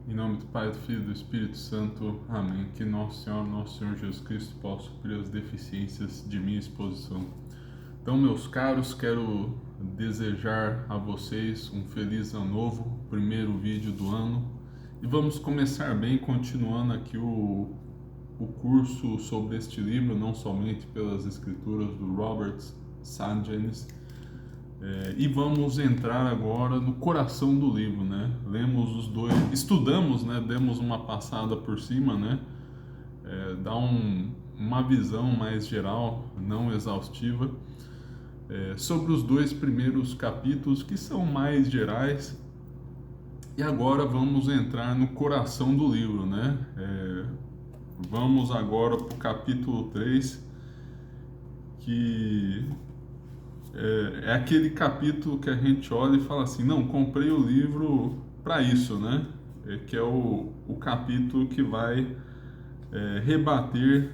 Em nome do Pai, do Filho e do Espírito Santo. Amém. Que nosso Senhor Jesus Cristo possa suprir as deficiências de minha exposição. Então, meus caros, quero desejar a vocês um feliz ano novo, primeiro vídeo do ano. E vamos começar bem, continuando aqui o curso sobre este livro, não somente pelas escrituras do Robert Saunders. E vamos entrar agora no coração do livro, né? Lemos os dois, estudamos, né? Demos uma passada por cima, né? Dá uma visão mais geral, não exaustiva, sobre os dois primeiros capítulos, que são mais gerais. E agora vamos entrar no coração do livro, né? Vamos agora para o capítulo 3, que é aquele capítulo que a gente olha e fala assim, não, comprei o livro para isso, né? Que é o capítulo que vai rebater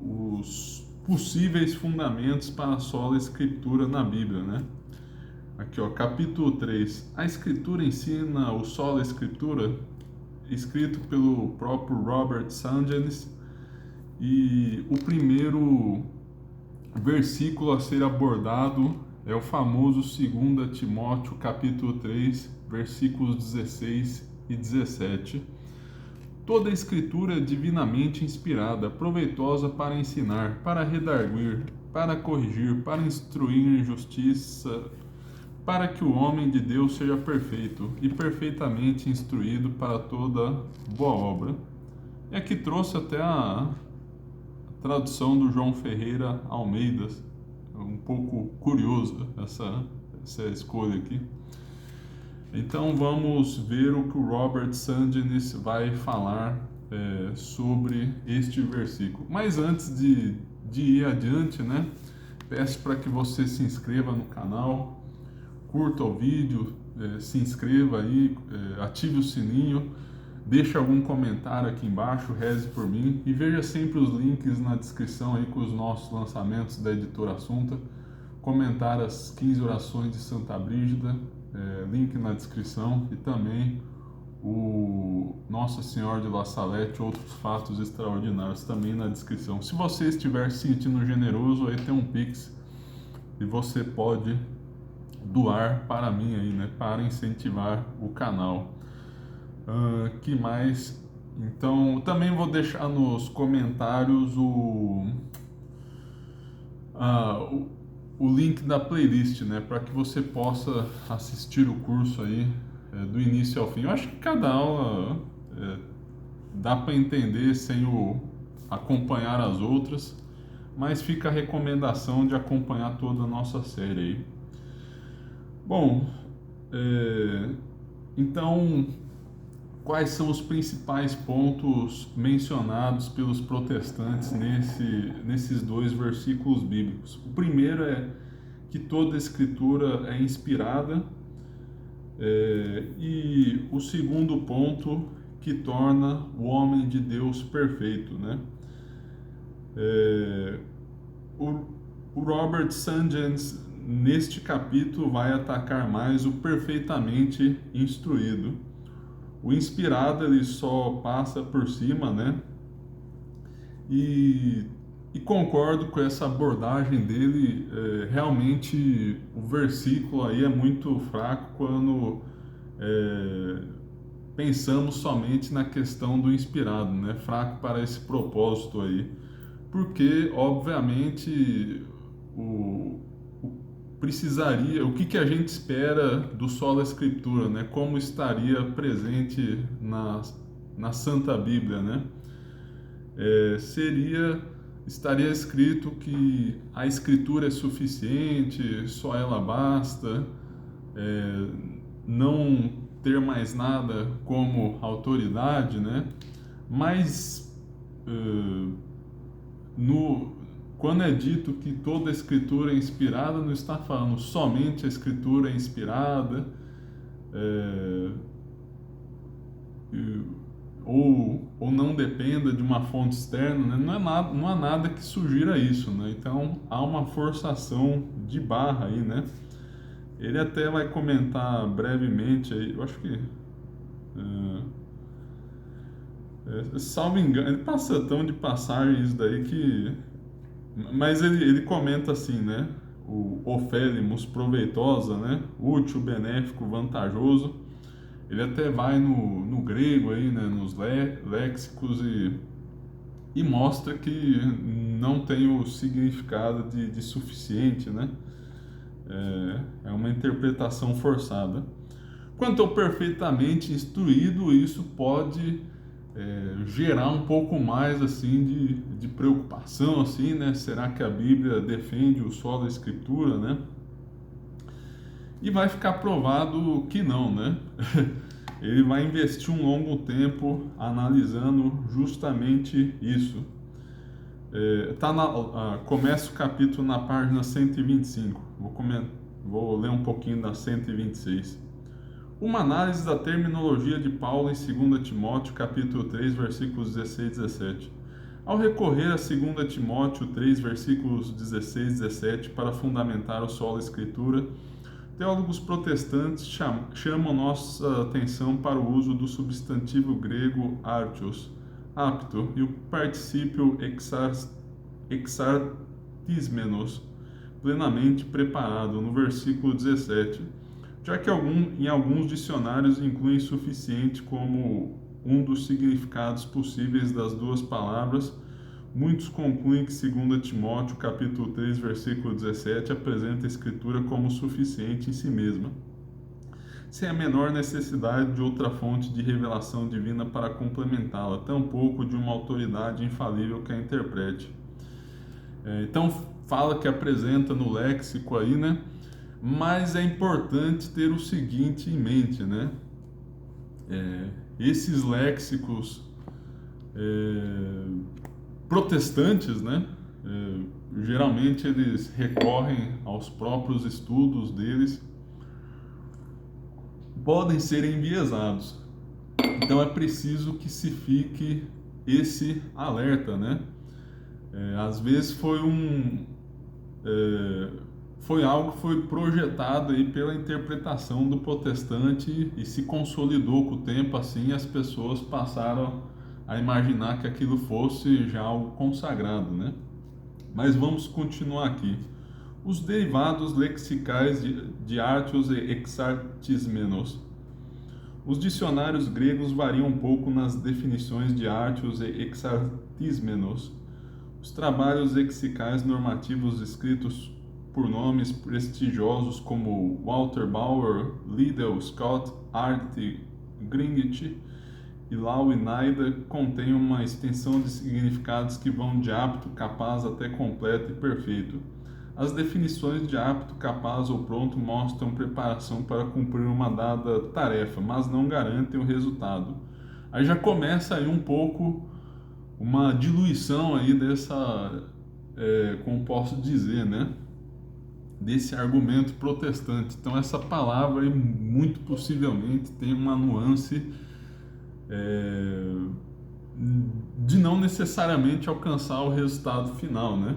os possíveis fundamentos para a sola escritura na Bíblia, né? Aqui, ó, capítulo 3. A escritura ensina o sola escritura, escrito pelo próprio Robert Saunders, e o primeiro versículo a ser abordado é o famoso 2 Timóteo capítulo 3, versículos 16 e 17. Toda a escritura é divinamente inspirada, proveitosa para ensinar, para redarguir, para corrigir, para instruir em justiça, para que o homem de Deus seja perfeito e perfeitamente instruído para toda boa obra. E aqui trouxe até a tradução do João Ferreira Almeida, um pouco curiosa essa escolha aqui. Então vamos ver o que o Robert Saunders vai falar sobre este versículo. Mas antes de ir adiante, né, peço para que você se inscreva no canal, curta o vídeo, se inscreva aí, ative o sininho, deixe algum comentário aqui embaixo, reze por mim e veja sempre os links na descrição aí com os nossos lançamentos da Editora Assunta, comentar as 15 orações de Santa Brígida, link na descrição, e também o Nossa Senhora de La Salette, outros fatos extraordinários, também na descrição. Se você estiver se sentindo generoso, aí tem um Pix e você pode doar para mim aí, né, para incentivar o canal. Que mais? Então, também vou deixar nos comentários o link da playlist, né, para que você possa assistir o curso aí do início ao fim. Eu acho que cada aula dá para entender sem acompanhar as outras, mas fica a recomendação de acompanhar toda a nossa série aí. Bom, então, quais são os principais pontos mencionados pelos protestantes nesses dois versículos bíblicos? O primeiro é que toda a escritura é inspirada, e o segundo ponto, que torna o homem de Deus perfeito, né? O Robert Saunders, neste capítulo, vai atacar mais o perfeitamente instruído. O inspirado ele só passa por cima, né? E concordo com essa abordagem dele. Realmente o versículo aí é muito fraco quando pensamos somente na questão do inspirado, né? Fraco para esse propósito aí, porque obviamente precisaria, o que a gente espera do sola escritura, né? Como estaria presente na Santa Bíblia, né? Estaria escrito que a escritura é suficiente, só ela basta, não ter mais nada como autoridade, né? Mas quando é dito que toda a escritura é inspirada, não está falando somente a escritura é inspirada, ou não dependa de uma fonte externa, né? Não há nada que sugira isso, né? Então há uma forçação de barra aí, né? Ele até vai comentar brevemente aí, eu acho que Salvo engano, ele passa tão de passagem isso daí que... Mas ele comenta assim, né? O ofélimos proveitosa, né? Útil, benéfico, vantajoso. Ele até vai no grego aí, né? Nos léxicos e mostra que não tem o significado de suficiente, né? É uma interpretação forçada. Quanto ao perfeitamente instruído, isso pode gerar um pouco mais assim de preocupação, assim, né? Será que a Bíblia defende o só da Escritura, né? E vai ficar provado que não, né? Ele vai investir um longo tempo analisando justamente isso. Começa o capítulo na página 125. Vou ler um pouquinho da 126. Uma análise da terminologia de Paulo em 2 Timóteo, capítulo 3, versículos 16 e 17. Ao recorrer a 2 Timóteo 3, versículos 16 e 17 para fundamentar o solo Escritura, teólogos protestantes chamam nossa atenção para o uso do substantivo grego artios, apto, e o particípio exartismenos, plenamente preparado, no versículo 17, já que em alguns dicionários incluem suficiente como um dos significados possíveis das duas palavras. Muitos concluem que 2 Timóteo, capítulo 3, versículo 17, apresenta a Escritura como suficiente em si mesma, sem a menor necessidade de outra fonte de revelação divina para complementá-la, tampouco de uma autoridade infalível que a interprete. Então, fala que apresenta no léxico aí, né? Mas é importante ter o seguinte em mente, né? Esses léxicos protestantes, né? Geralmente eles recorrem aos próprios estudos deles, podem ser enviesados. Então é preciso que se fique esse alerta, né? Às vezes foi algo que foi projetado aí pela interpretação do protestante e se consolidou com o tempo, assim as pessoas passaram a imaginar que aquilo fosse já algo consagrado, né? Mas vamos continuar aqui. Os derivados lexicais de artios e exartismenos. Os dicionários gregos variam um pouco nas definições de artios e exartismenos. Os trabalhos lexicais normativos escritos por nomes prestigiosos como Walter Bauer, Liddell Scott, Art Gringet e Lau e Naida contêm uma extensão de significados que vão de apto, capaz até completo e perfeito. As definições de apto, capaz ou pronto mostram preparação para cumprir uma dada tarefa, mas não garantem o resultado. Aí já começa aí um pouco uma diluição aí dessa, como posso dizer, né? Desse argumento protestante. Então essa palavra aí, muito possivelmente tem uma nuance de não necessariamente alcançar o resultado final, né?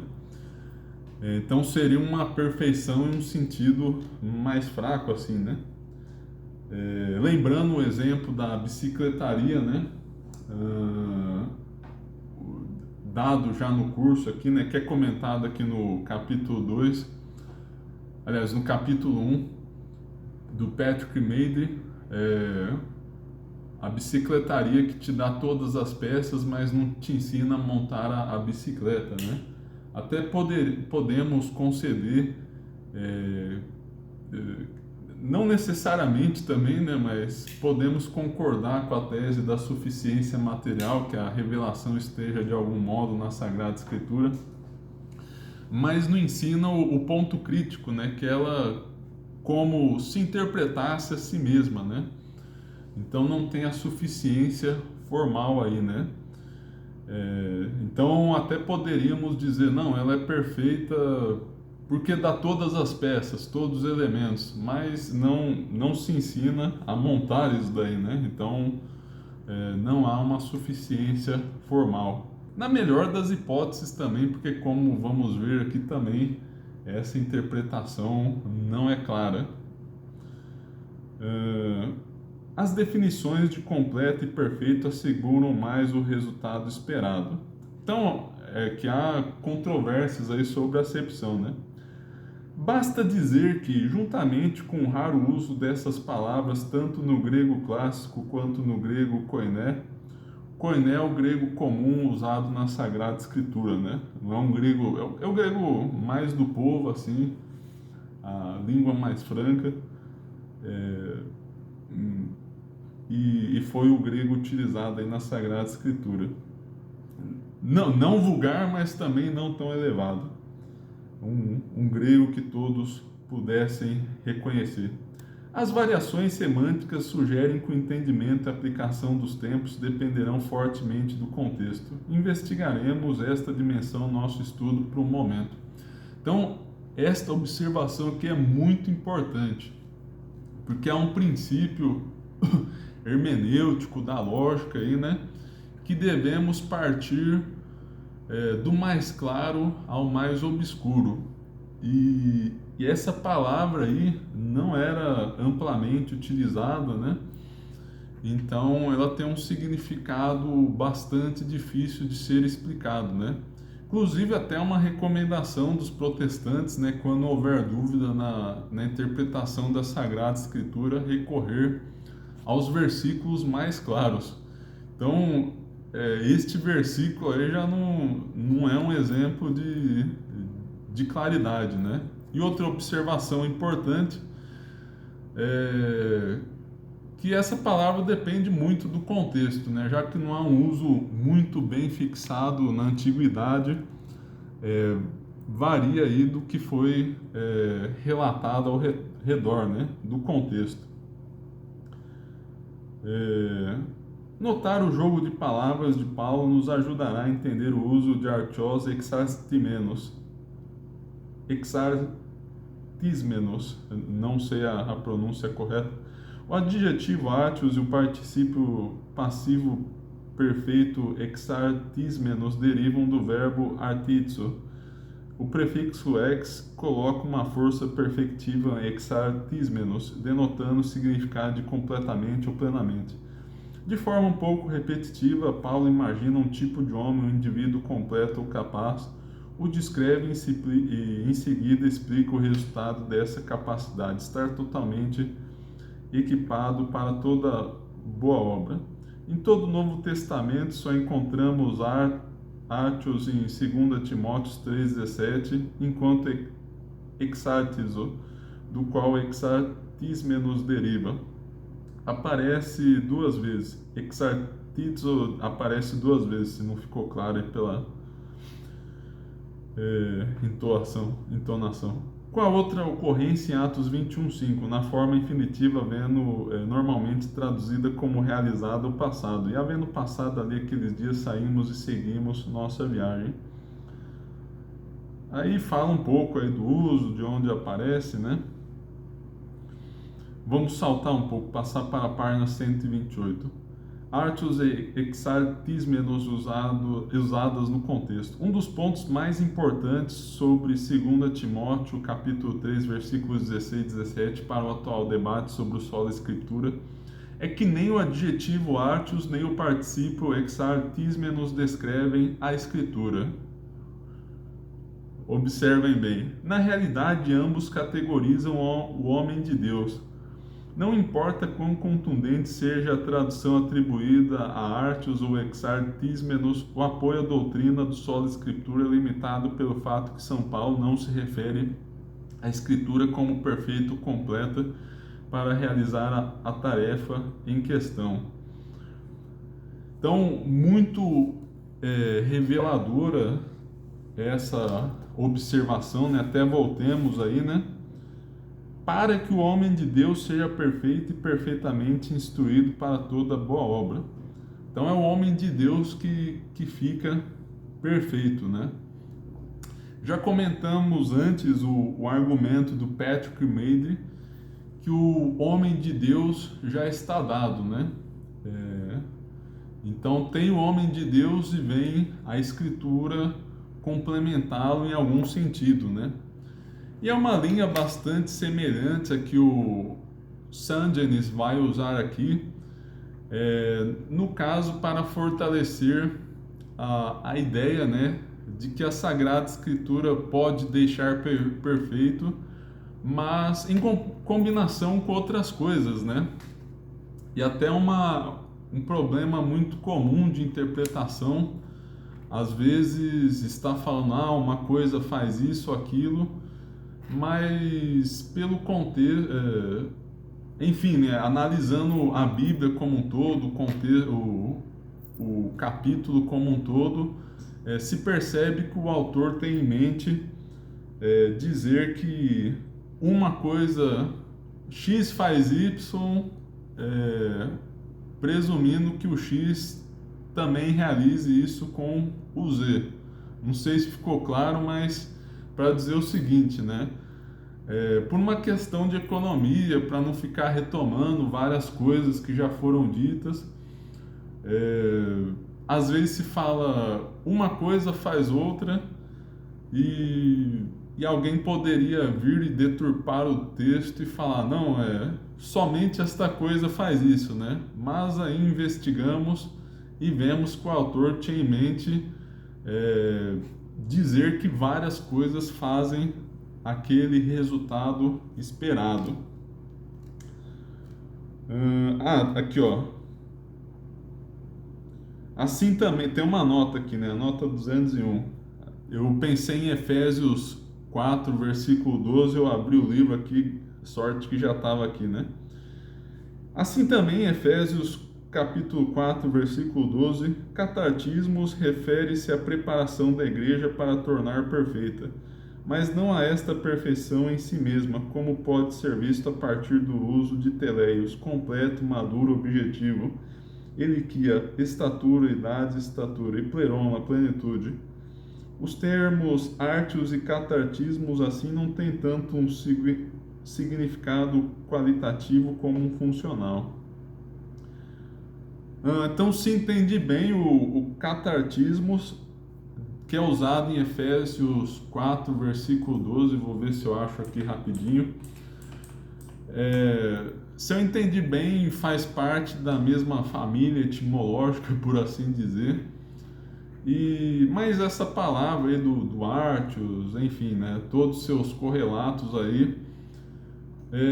Então seria uma perfeição em um sentido mais fraco, assim, né? Lembrando o exemplo da bicicletaria, né? Dado já no curso aqui, né? Que é comentado aqui no capítulo 2, aliás, no capítulo 1 do Patrick Meade, a bicicletaria que te dá todas as peças, mas não te ensina a montar a bicicleta, né? Até podemos conceder, não necessariamente também, né, mas podemos concordar com a tese da suficiência material, que a revelação esteja de algum modo na Sagrada Escritura, mas não ensina o ponto crítico, né, que ela como se interpretasse a si mesma, né? Então não tem a suficiência formal aí, né? Então até poderíamos dizer, não, ela é perfeita porque dá todas as peças, todos os elementos, mas não se ensina a montar isso daí, né? Então não há uma suficiência formal. Na melhor das hipóteses também, porque como vamos ver aqui também, essa interpretação não é clara. As definições de completo e perfeito asseguram mais o resultado esperado. Então, é que há controvérsias aí sobre a acepção, né? Basta dizer que, juntamente com o raro uso dessas palavras tanto no grego clássico quanto no grego koiné, koiné é o grego comum usado na Sagrada Escritura, né? Não é um grego, é o grego mais do povo, assim, a língua mais franca, é, e foi o grego utilizado aí na Sagrada Escritura. Não vulgar, mas também não tão elevado. Um grego que todos pudessem reconhecer. As variações semânticas sugerem que o entendimento e a aplicação dos tempos dependerão fortemente do contexto. Investigaremos esta dimensão no nosso estudo para o momento. Então, esta observação aqui é muito importante, porque é um princípio hermenêutico da lógica aí, né, que devemos partir do mais claro ao mais obscuro. E essa palavra aí não era amplamente utilizada, né? Então ela tem um significado bastante difícil de ser explicado, né? Inclusive até uma recomendação dos protestantes, né? Quando houver dúvida na interpretação da Sagrada Escritura, recorrer aos versículos mais claros. Então, este versículo aí já não é um exemplo de claridade, né? E outra observação importante é que essa palavra depende muito do contexto, né? Já que não há um uso muito bem fixado na antiguidade, varia aí do que foi relatado ao redor, né? Do contexto. Notar o jogo de palavras de Paulo nos ajudará a entender o uso de artios exartismenos, não sei a pronúncia correta. O adjetivo artios e o particípio passivo perfeito exartismenos derivam do verbo artizo. O prefixo ex coloca uma força perfectiva em exartismenos, denotando o significado de completamente ou plenamente. De forma um pouco repetitiva, Paulo imagina um tipo de homem, um indivíduo completo ou capaz, o descreve e em seguida explica o resultado dessa capacidade, estar totalmente equipado para toda boa obra. Em todo o Novo Testamento só encontramos artios em 2 Timóteo 3,17, enquanto exartizo, do qual exartismenos deriva, aparece duas vezes. Exartizo aparece duas vezes, se não ficou claro aí pela entonação. Com a outra ocorrência em Atos 21:5, na forma infinitiva, havendo normalmente traduzida como realizado ou passado. E havendo passado ali aqueles dias, saímos e seguimos nossa viagem. Aí fala um pouco aí do uso, de onde aparece, né? Vamos saltar um pouco, passar para a página 128. Artios e exartismenos usadas no contexto. Um dos pontos mais importantes sobre 2 Timóteo, capítulo 3, versículos 16 e 17, para o atual debate sobre o solo escritura, é que nem o adjetivo artios, nem o particípio exartismenos descrevem a escritura. Observem bem. Na realidade, ambos categorizam o homem de Deus. Não importa quão contundente seja a tradução atribuída a artios ou exartismenos, o apoio à doutrina do solo escritura é limitado pelo fato que São Paulo não se refere à escritura como perfeita ou completa para realizar a tarefa em questão. Então, muito reveladora essa observação, né? Até voltemos aí, né? Para que o homem de Deus seja perfeito e perfeitamente instruído para toda boa obra. Então é o homem de Deus que fica perfeito, né? Já comentamos antes o argumento do Patrick Madry, que o homem de Deus já está dado, né? Então tem o homem de Deus e vem a Escritura complementá-lo em algum sentido, né? E é uma linha bastante semelhante a que o Sangenis vai usar aqui, no caso, para fortalecer a ideia, né, de que a Sagrada Escritura pode deixar perfeito, mas em combinação com outras coisas, né? E até um problema muito comum de interpretação, às vezes está falando, uma coisa faz isso, aquilo, mas pelo contexto, enfim, né, analisando a Bíblia como um todo, o capítulo como um todo, se percebe que o autor tem em mente dizer que uma coisa X faz Y, presumindo que o X também realize isso com o Z. Não sei se ficou claro, mas para dizer o seguinte, né? Por uma questão de economia, para não ficar retomando várias coisas que já foram ditas, às vezes se fala uma coisa faz outra e alguém poderia vir e deturpar o texto e falar, não, somente esta coisa faz isso, né? Mas aí investigamos e vemos que o autor tinha em mente dizer que várias coisas fazem aquele resultado esperado. Aqui ó. Assim também, tem uma nota aqui, né? A nota 201. Eu pensei em Efésios 4, versículo 12, eu abri o livro aqui, sorte que já estava aqui, né? Assim também, Efésios capítulo 4, versículo 12, catartismos refere-se à preparação da igreja para tornar perfeita, mas não a esta perfeição em si mesma, como pode ser visto a partir do uso de teleios, completo, maduro, objetivo, eliquia, estatura, idade, estatura, e pleroma, plenitude. Os termos artios e catartismos assim não têm tanto um significado qualitativo como um funcional. Então, se entende bem, o catartismos, que é usado em Efésios 4, versículo 12, vou ver se eu acho aqui rapidinho. Se eu entendi bem, faz parte da mesma família etimológica, por assim dizer. Mas essa palavra aí do Artios, enfim, né, todos os seus correlatos aí,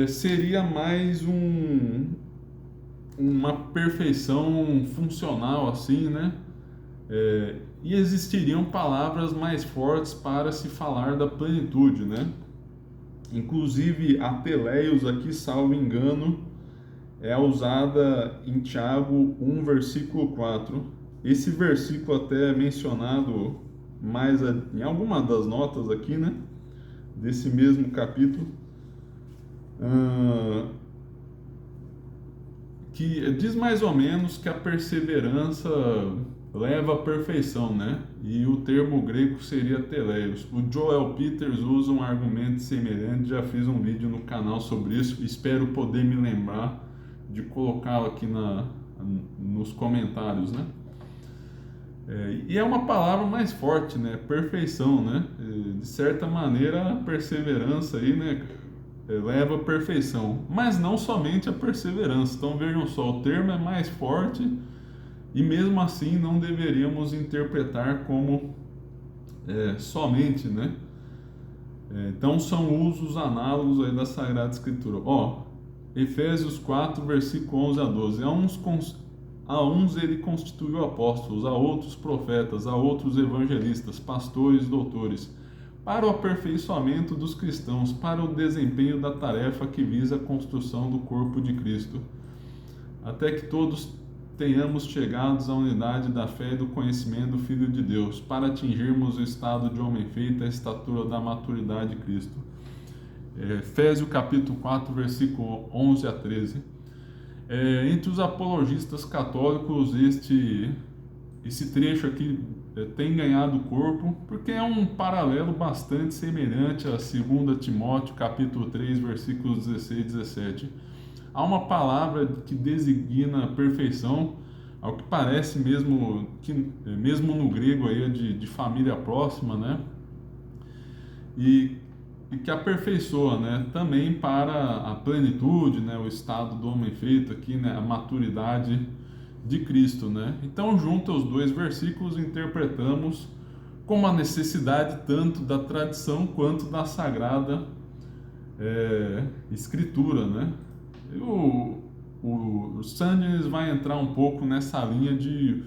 seria mais uma perfeição funcional assim, né? E existiriam palavras mais fortes para se falar da plenitude, né? Inclusive a teleios aqui, salvo engano, é usada em Tiago 1, versículo 4. Esse versículo até é mencionado mais em alguma das notas aqui, né? Desse mesmo capítulo. Que diz mais ou menos que a perseverança leva à perfeição, né? E o termo grego seria teleios. O Joel Peters usa um argumento semelhante, já fiz um vídeo no canal sobre isso, espero poder me lembrar de colocá-lo aqui nos comentários, né? E é uma palavra mais forte, né? Perfeição, né? De certa maneira, a perseverança aí, né, leva à perfeição, mas não somente a perseverança. Então vejam só, o termo é mais forte e mesmo assim não deveríamos interpretar como somente, né? Então são usos análogos aí da Sagrada Escritura. Efésios 4, versículo 11 a 12. A uns ele constituiu apóstolos, a outros profetas, a outros evangelistas, pastores, doutores, para o aperfeiçoamento dos cristãos, para o desempenho da tarefa que visa a construção do corpo de Cristo, até que todos tenhamos chegados à unidade da fé e do conhecimento do Filho de Deus, para atingirmos o estado de homem feito, a estatura da maturidade de Cristo. Efésios capítulo 4, versículo 11 a 13. Entre os apologistas católicos, esse trecho aqui tem ganhado corpo, porque é um paralelo bastante semelhante a 2 Timóteo capítulo 3, versículos 16 e 17. Há uma palavra que designa a perfeição, ao que parece mesmo no grego aí de família próxima, né? E e que aperfeiçoa, né, também para a plenitude, né, o estado do homem feito aqui, né, a maturidade de Cristo, né? Então, junto aos dois versículos, interpretamos como a necessidade tanto da tradição quanto da sagrada escritura, né? O Sanders vai entrar um pouco nessa linha de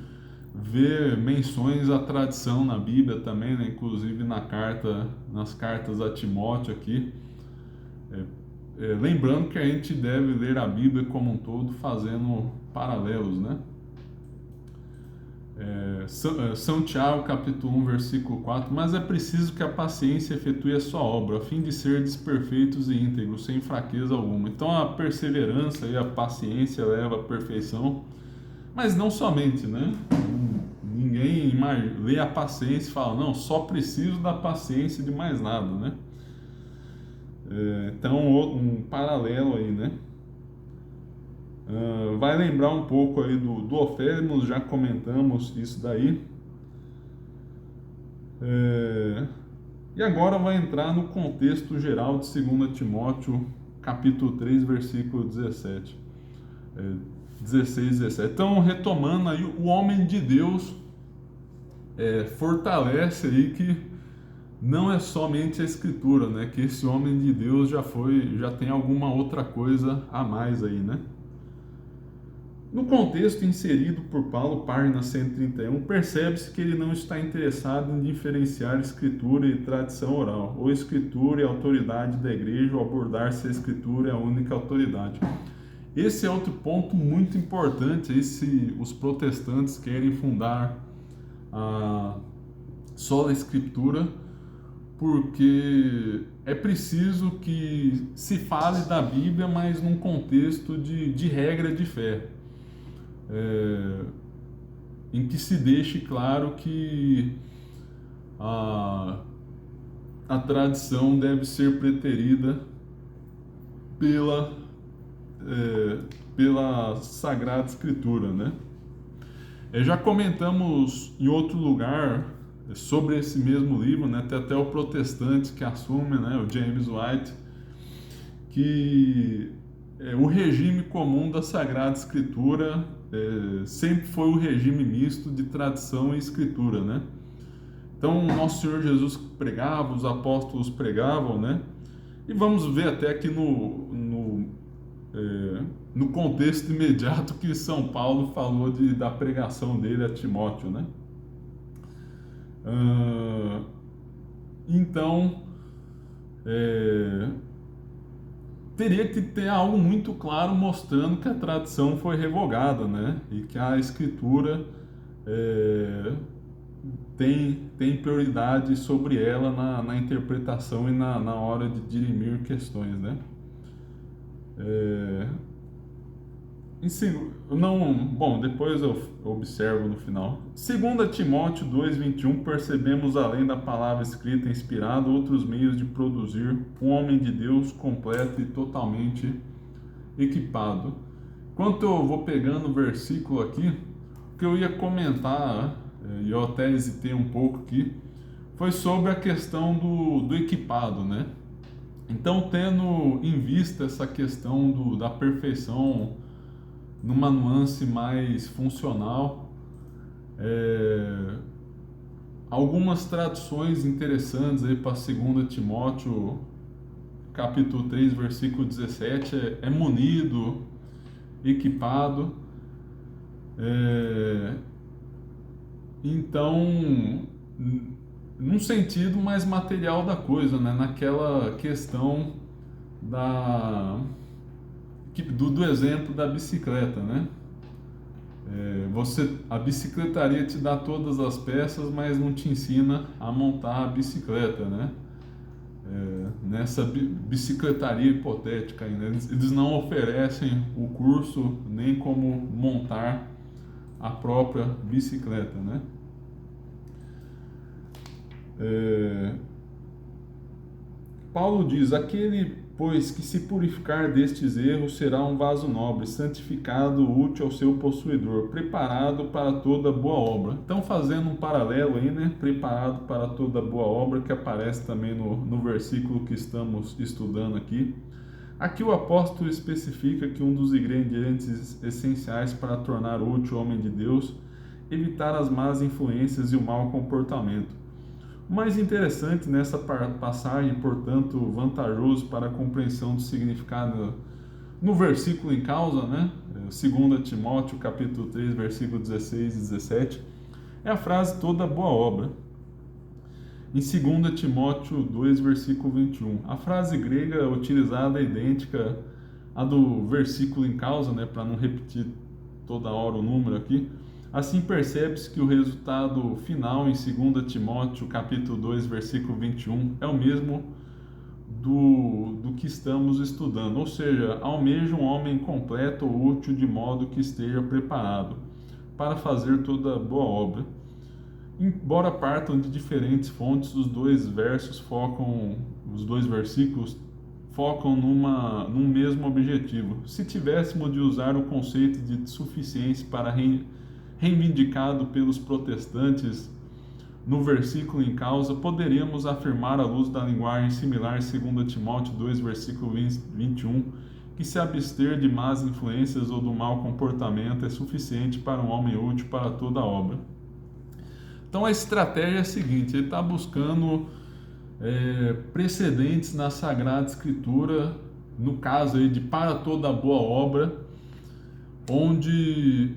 ver menções à tradição na Bíblia também, né? Inclusive nas cartas a Timóteo aqui. Lembrando que a gente deve ler a Bíblia como um todo, fazendo paralelos, né? São Tiago, capítulo 1, versículo 4: mas é preciso que a paciência efetue a sua obra, a fim de serdes perfeitos e íntegros, sem fraqueza alguma. Então a perseverança e a paciência leva à perfeição, mas não somente, né? Ninguém lê a paciência e fala, não, só preciso da paciência de mais nada, né? Então, um paralelo aí, né? Vai lembrar um pouco aí do Ofélimos, já comentamos isso daí. E agora vai entrar no contexto geral de 2 Timóteo, capítulo 3, versículo 17. 16, 17. Então, retomando aí, o homem de Deus fortalece aí que não é somente a escritura, né? Que esse homem de Deus já tem alguma outra coisa a mais aí, né? No contexto inserido por Paulo, página 131, percebe-se que ele não está interessado em diferenciar escritura e tradição oral, ou escritura e autoridade da igreja, ou abordar se a escritura é a única autoridade. Esse é outro ponto muito importante aí, se os protestantes querem fundar a sola escritura, porque é preciso que se fale da Bíblia, mas num contexto de regra de fé. Em que se deixe claro que a tradição deve ser preterida pela Sagrada Escritura, né? Já comentamos em outro lugar sobre esse mesmo livro, né? Tem até o protestante que assume, né? O James White, que o regime comum da Sagrada Escritura sempre foi o regime misto de tradição e escritura, né? Então, nosso Senhor Jesus pregava, os apóstolos pregavam, né? E vamos ver até aqui no contexto imediato que São Paulo falou da pregação dele a Timóteo, né? Então, teria que ter algo muito claro mostrando que a tradição foi revogada, né? E que a escritura tem prioridade sobre ela na interpretação e na hora de dirimir questões, né? Bom, depois eu observo no final. 2 Timóteo 2:21, percebemos além da palavra escrita inspirada outros meios de produzir um homem de Deus completo e totalmente equipado. Enquanto eu vou pegando o versículo aqui, o que eu ia comentar, e eu até hesitei um pouco aqui, foi sobre a questão do equipado, né? Então, tendo em vista essa questão da perfeição numa nuance mais funcional, algumas traduções interessantes aí para 2 Timóteo capítulo 3, versículo 17, é munido, equipado. Então, num sentido mais material da coisa, né? Naquela questão do exemplo da bicicleta, né? A bicicletaria te dá todas as peças, mas não te ensina a montar a bicicleta, né? Nessa bicicletaria hipotética ainda, eles não oferecem o curso nem como montar a própria bicicleta, né? Paulo diz: aquele pois que se purificar destes erros será um vaso nobre, santificado, útil ao seu possuidor, preparado para toda boa obra. Então, fazendo um paralelo aí, né? Preparado para toda boa obra, que aparece também no versículo que estamos estudando aqui. Aqui o apóstolo especifica que um dos ingredientes essenciais para tornar útil o homem de Deus é evitar as más influências e o mau comportamento. O mais interessante nessa passagem, portanto, vantajoso para a compreensão do significado no versículo em causa, né? 2 Timóteo, capítulo 3, versículo 16 e 17, é a frase toda boa obra. Em 2 Timóteo 2, versículo 21, a frase grega utilizada é idêntica à do versículo em causa, né? Para não repetir toda hora o número aqui. Assim percebe-se que o resultado final em 2 Timóteo capítulo 2, versículo 21 é o mesmo do que estamos estudando, ou seja, almeja um homem completo ou útil de modo que esteja preparado para fazer toda boa obra. Embora partam de diferentes fontes, os dois versículos focam num mesmo objetivo. Se tivéssemos de usar o conceito de suficiência para reivindicado pelos protestantes no versículo em causa, poderíamos afirmar à luz da linguagem similar em 2 Timóteo 2, versículo 21, que se abster de más influências ou do mau comportamento é suficiente para um homem útil para toda a obra. Então a estratégia é a seguinte, ele está buscando precedentes na Sagrada Escritura, no caso aí de para toda boa obra, onde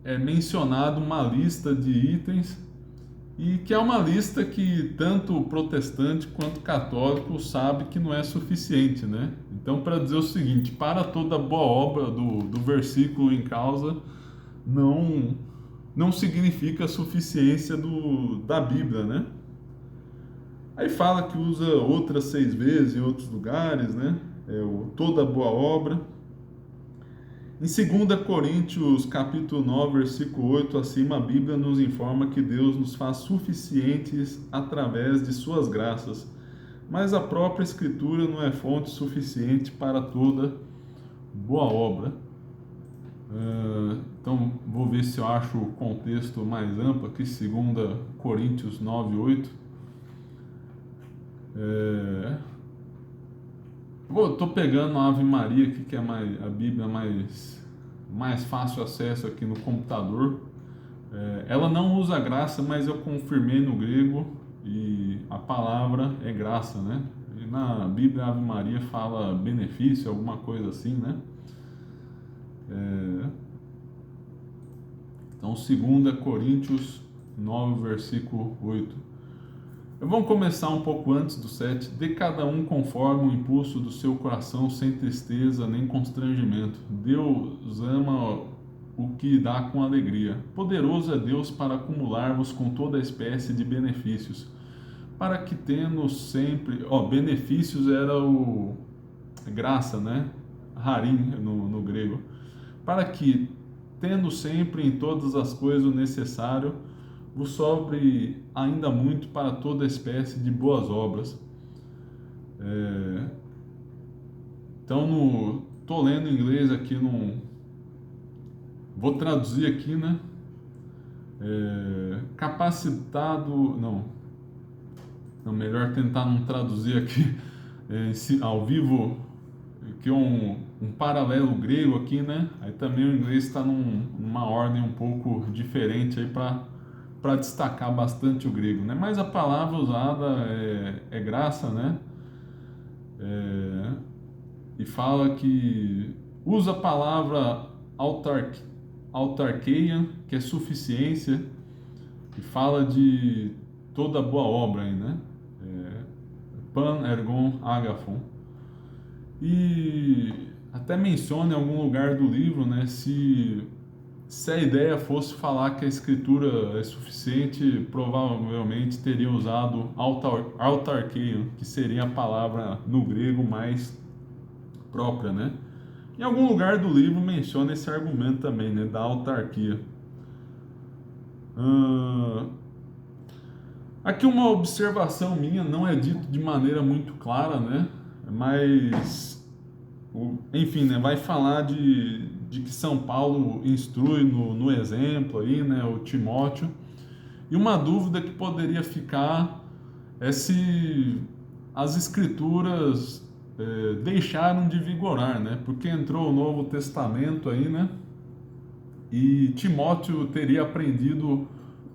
é mencionado uma lista de itens e que é uma lista que tanto protestante quanto católico sabe que não é suficiente, né? Então, para dizer o seguinte, para toda boa obra do versículo em causa, não significa a suficiência da Bíblia, né? Aí fala que usa outras 6 vezes em outros lugares, né? Toda boa obra. Em 2 Coríntios, capítulo 9, versículo 8, acima, a Bíblia nos informa que Deus nos faz suficientes através de suas graças, mas a própria Escritura não é fonte suficiente para toda boa obra. Então, vou ver se eu acho o contexto mais amplo aqui, 2 Coríntios 9, 8. Estou pegando a Ave Maria aqui, que é a Bíblia mais fácil acesso aqui no computador. Ela não usa graça, mas eu confirmei no grego e a palavra é graça, né? E na Bíblia a Ave Maria fala benefício, alguma coisa assim, né? Então, 2 Coríntios 9, versículo 8. Vamos começar um pouco antes do 7. Dê cada um conforme o impulso do seu coração, sem tristeza nem constrangimento. Deus ama o que dá com alegria. Poderoso é Deus para acumular-vos com toda espécie de benefícios, para que tendo sempre... benefícios era graça, né? Harim no grego. Para que, tendo sempre em todas as coisas o necessário, vos sobre ainda muito para toda espécie de boas obras. Então, estou lendo em inglês aqui, vou traduzir aqui, né? Capacitado, não, melhor tentar não traduzir aqui ao vivo, que é um paralelo grego aqui, né? Aí também o inglês está numa ordem um pouco diferente aí para destacar bastante o grego, né? Mas a palavra usada é graça, né? E fala que usa a palavra autarkeia, que é suficiência, e fala de toda boa obra aí, né? Pan, ergon, agathon. E até menciona em algum lugar do livro, né? Se a ideia fosse falar que a escritura é suficiente, provavelmente teria usado autarkeia, que seria a palavra no grego mais própria, né? Em algum lugar do livro menciona esse argumento também, né, da autarquia. Aqui uma observação minha, não é dito de maneira muito clara, né? mas enfim, né, vai falar de que São Paulo instrui no exemplo aí, né, o Timóteo. E uma dúvida que poderia ficar é se as escrituras deixaram de vigorar, né? Porque entrou o Novo Testamento aí, né? E Timóteo teria aprendido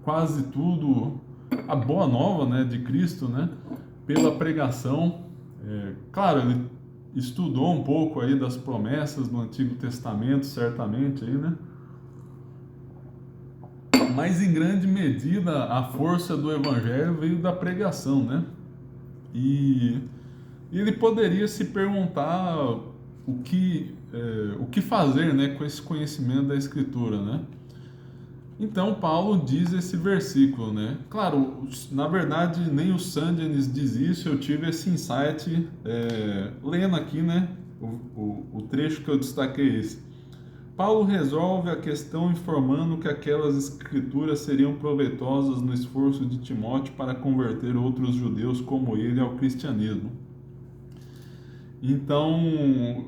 quase tudo, a boa nova, né, de Cristo, né? Pela pregação. Claro, ele estudou um pouco aí das promessas do Antigo Testamento, certamente aí, né? Mas em grande medida a força do Evangelho veio da pregação, né? E ele poderia se perguntar o que fazer, né, com esse conhecimento da Escritura, né? Então Paulo diz esse versículo, né? Claro, na verdade nem o Sandines diz isso, eu tive esse insight lendo aqui, né? O trecho que eu destaquei esse. Paulo resolve a questão informando que aquelas escrituras seriam proveitosas no esforço de Timóteo para converter outros judeus como ele ao cristianismo. Então,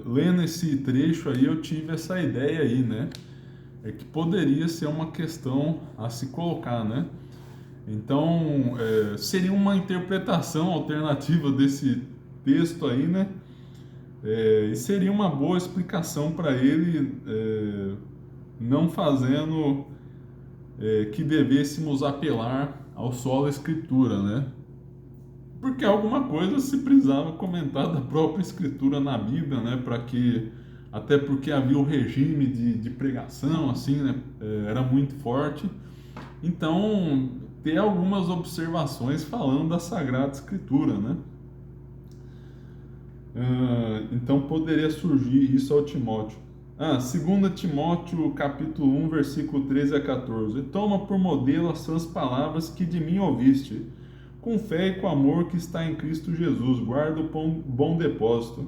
lendo esse trecho aí, eu tive essa ideia aí, né? Que poderia ser uma questão a se colocar, né? Então, seria uma interpretação alternativa desse texto aí, né? E seria uma boa explicação para ele, não fazendo que devêssemos apelar ao solo escritura, né? Porque alguma coisa se precisava comentar da própria escritura na Bíblia, né? Até porque havia o regime de pregação, assim, né? Era muito forte. Então, ter algumas observações falando da Sagrada Escritura, né? Então poderia surgir isso ao Timóteo. 2 Timóteo capítulo 1, versículo 13 a 14. Toma por modelo as suas palavras que de mim ouviste, com fé e com amor que está em Cristo Jesus, guarda o bom depósito.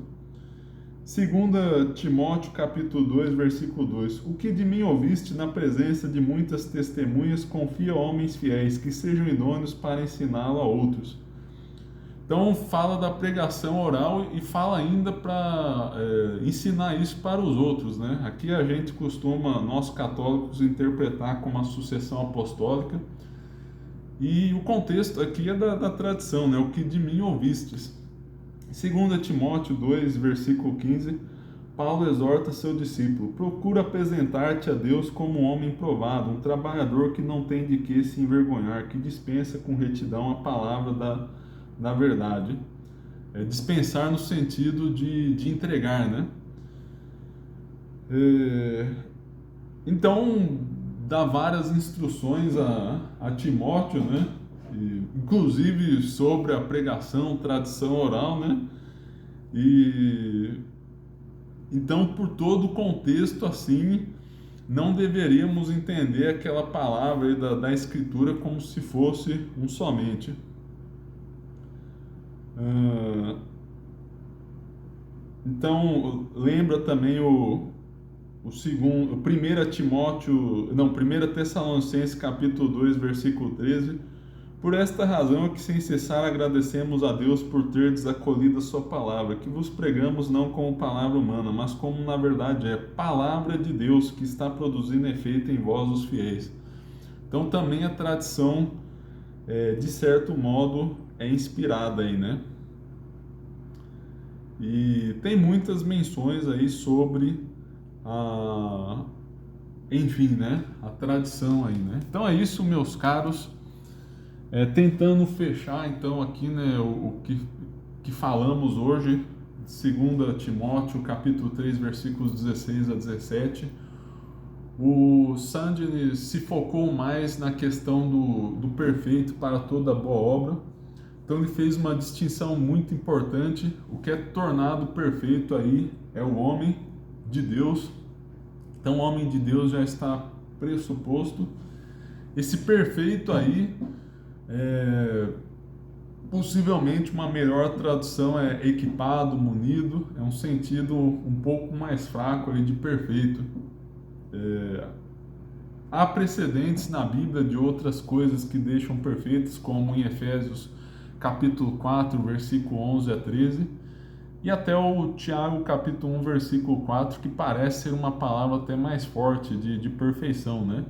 2 Timóteo capítulo 2, versículo 2. O que de mim ouviste na presença de muitas testemunhas, confia a homens fiéis, que sejam idôneos para ensiná-lo a outros. Então fala da pregação oral e fala ainda para ensinar isso para os outros, né? Aqui a gente costuma, nós católicos, interpretar como a sucessão apostólica, e o contexto aqui é da tradição, né? O que de mim ouvistes. 2 Timóteo 2, versículo 15, Paulo exorta seu discípulo: procura apresentar-te a Deus como um homem provado, um trabalhador que não tem de que se envergonhar, que dispensa com retidão a palavra da verdade. Dispensar no sentido de entregar, né? Então, dá várias instruções a Timóteo, né? Inclusive sobre a pregação, tradição oral, né? E então, por todo o contexto, assim, não deveríamos entender aquela palavra aí da Escritura como se fosse um somente. Então, lembra também o 1 Timóteo, não, 1 Tessalonicenses capítulo 2, versículo 13. Por esta razão é que sem cessar agradecemos a Deus por terdes acolhido a sua palavra, que vos pregamos não como palavra humana, mas como na verdade é palavra de Deus, que está produzindo efeito em vós os fiéis. Então também a tradição, de certo modo, é inspirada aí, né? E tem muitas menções aí sobre enfim, né? A tradição aí, né? Então é isso, meus caros. Tentando fechar então aqui, né, o que falamos hoje, 2 Timóteo capítulo 3, versículos 16 a 17. O Sandines se focou mais na questão do perfeito para toda boa obra. Então ele fez uma distinção muito importante. O que é tornado perfeito aí é o homem de Deus. Então o homem de Deus já está pressuposto. Esse perfeito aí, possivelmente uma melhor tradução é equipado, munido, é um sentido um pouco mais fraco aí de perfeito. Há precedentes na Bíblia de outras coisas que deixam perfeitos, como em Efésios capítulo 4, versículo 11 a 13, e até o Tiago, capítulo 1, versículo 4, que parece ser uma palavra até mais forte de perfeição, né?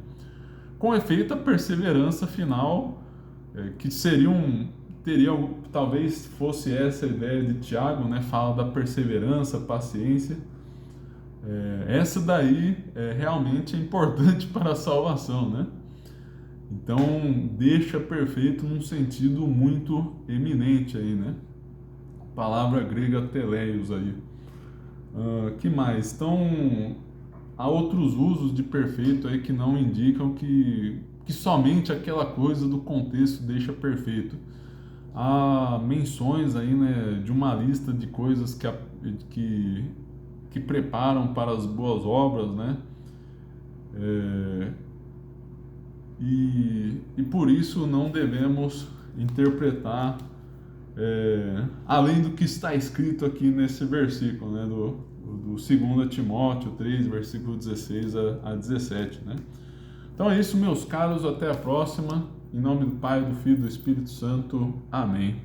Com efeito, a perseverança final, que teria, talvez fosse essa a ideia de Tiago, né? Fala da perseverança, paciência. Essa daí realmente é importante para a salvação, né? Então, deixa perfeito num sentido muito eminente aí, né? Palavra grega teleios aí. Que mais? Então, há outros usos de perfeito aí que não indicam que somente aquela coisa do contexto deixa perfeito. Há menções aí, né, de uma lista de coisas que preparam para as boas obras, né? E por isso não devemos interpretar além do que está escrito aqui nesse versículo, né, do 2 Timóteo 3, versículo 16 a 17, né? Então é isso, meus caros, até a próxima. Em nome do Pai, do Filho e do Espírito Santo. Amém.